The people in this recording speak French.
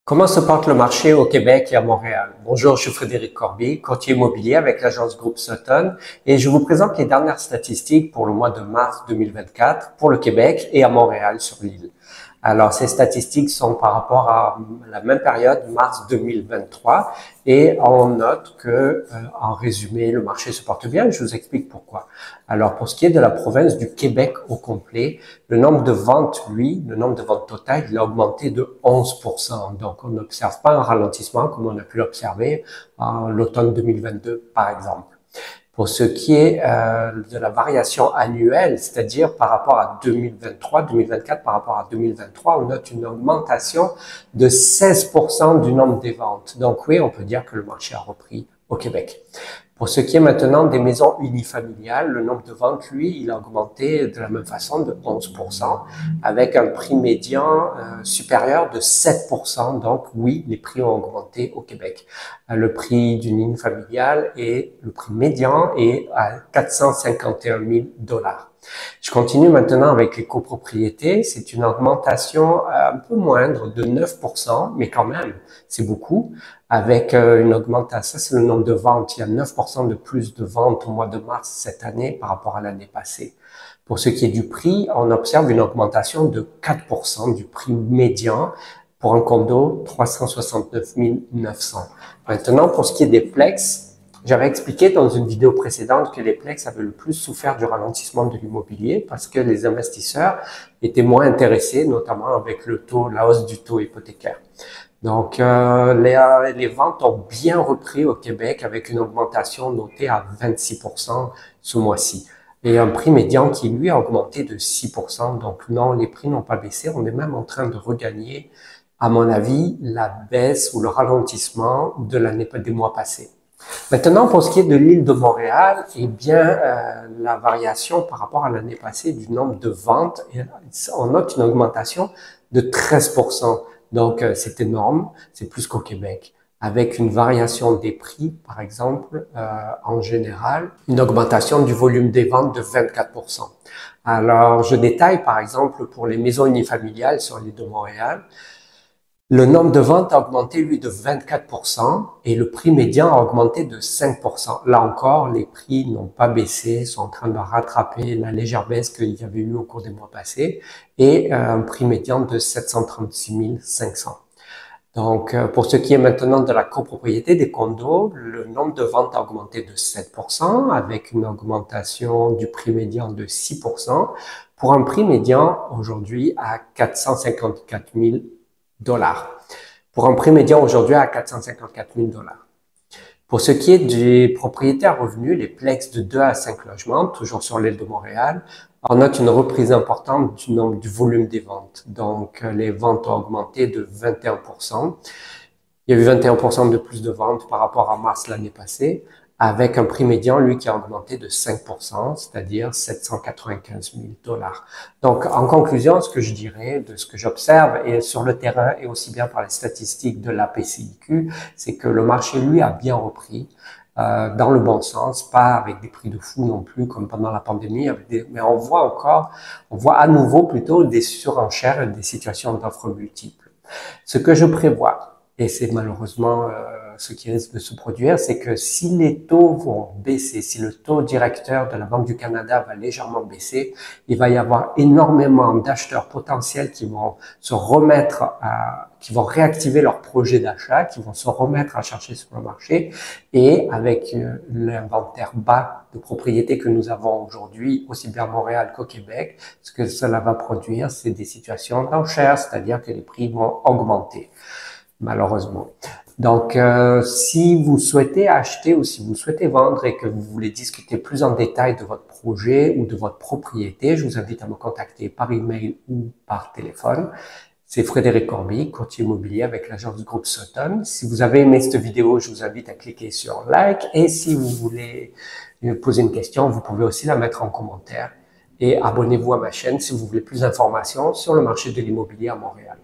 Comment se porte le marché au Québec et à Montréal? Bonjour, je suis Frédéric Corbier, courtier immobilier avec l'agence Groupe Sutton et je vous présente les dernières statistiques pour le mois de mars 2024 pour le Québec et à Montréal sur l'île. Alors, ces statistiques sont par rapport à la même période, mars 2023, et on note que, en résumé, le marché se porte bien. Je vous explique pourquoi. Alors, pour ce qui est de la province du Québec au complet, le nombre de ventes, lui, le nombre de ventes totales, il a augmenté de 11%. Donc, on n'observe pas un ralentissement comme on a pu l'observer en l'automne 2022, par exemple. Pour ce qui est de la variation annuelle, c'est-à-dire par rapport à 2023 par rapport à 2023, on note une augmentation de 16% du nombre des ventes. Donc oui, on peut dire que le marché a repris au Québec. Pour ce qui est maintenant des maisons unifamiliales, le nombre de ventes, lui, il a augmenté de la même façon de 11%, avec un prix médian supérieur de 7%. Donc oui, les prix ont augmenté au Québec. Le prix d'une unifamiliale et le prix médian est à 451 000 $. Je continue maintenant avec les copropriétés. C'est une augmentation un peu moindre de 9%, mais quand même, c'est beaucoup, avec une augmentation, ça c'est le nombre de ventes. Il y a 9% de plus de ventes au mois de mars cette année par rapport à l'année passée. Pour ce qui est du prix, on observe une augmentation de 4% du prix médian pour un condo 369 900. Maintenant, pour ce qui est des plex, j'avais expliqué dans une vidéo précédente que les plex avaient le plus souffert du ralentissement de l'immobilier parce que les investisseurs étaient moins intéressés, notamment avec le taux, la hausse du taux hypothécaire. Donc, les ventes ont bien repris au Québec avec une augmentation notée à 26% ce mois-ci. Et un prix médian qui, lui, a augmenté de 6%. Donc, non, les prix n'ont pas baissé. On est même en train de regagner, à mon avis, la baisse ou le ralentissement de l'année des mois passés. Maintenant, pour ce qui est de l'île de Montréal, eh bien, la variation par rapport à l'année passée du nombre de ventes, on note une augmentation de 13%. Donc, c'est énorme, c'est plus qu'au Québec, avec une variation des prix, par exemple, en général, une augmentation du volume des ventes de 24%. Alors, je détaille, par exemple, pour les maisons unifamiliales sur l'île de Montréal, le nombre de ventes a augmenté, lui, de 24% et le prix médian a augmenté de 5%. Là encore, les prix n'ont pas baissé, sont en train de rattraper la légère baisse qu'il y avait eu au cours des mois passés et un prix médian de 736 500. Donc, pour ce qui est maintenant de la copropriété des condos, le nombre de ventes a augmenté de 7% avec une augmentation du prix médian de 6% pour un prix médian aujourd'hui à 454 000 $. Pour un prix médian aujourd'hui à 454 000 $. Pour ce qui est des propriétés à revenus, les plex de 2 à 5 logements, toujours sur l'île de Montréal, on note une reprise importante du volume des ventes. Donc, les ventes ont augmenté de 21%. Il y a eu 21% de plus de ventes par rapport à mars l'année passée, avec un prix médian, lui, qui a augmenté de 5%, c'est-à-dire 795 000 $. Donc, en conclusion, ce que je dirais de ce que j'observe et sur le terrain et aussi bien par les statistiques de la PCIQ, c'est que le marché, lui, a bien repris dans le bon sens, pas avec des prix de fou non plus comme pendant la pandémie, mais on voit à nouveau plutôt des surenchères et des situations d'offres multiples. Ce que je prévois, et c'est malheureusement ce qui risque de se produire, c'est que si les taux vont baisser, si le taux directeur de la Banque du Canada va légèrement baisser, il va y avoir énormément d'acheteurs potentiels qui vont se remettre qui vont réactiver leur projet d'achat, qui vont se remettre à chercher sur le marché et avec l'inventaire bas de propriétés que nous avons aujourd'hui, aussi bien à Montréal qu'au Québec, ce que cela va produire, c'est des situations d'enchères, c'est-à-dire que les prix vont augmenter, malheureusement. Donc, si vous souhaitez acheter ou si vous souhaitez vendre et que vous voulez discuter plus en détail de votre projet ou de votre propriété, je vous invite à me contacter par email ou par téléphone. C'est Frédéric Corbier, courtier immobilier avec l'agence du groupe Sutton. Si vous avez aimé cette vidéo, je vous invite à cliquer sur like et si vous voulez me poser une question, vous pouvez aussi la mettre en commentaire et abonnez-vous à ma chaîne si vous voulez plus d'informations sur le marché de l'immobilier à Montréal.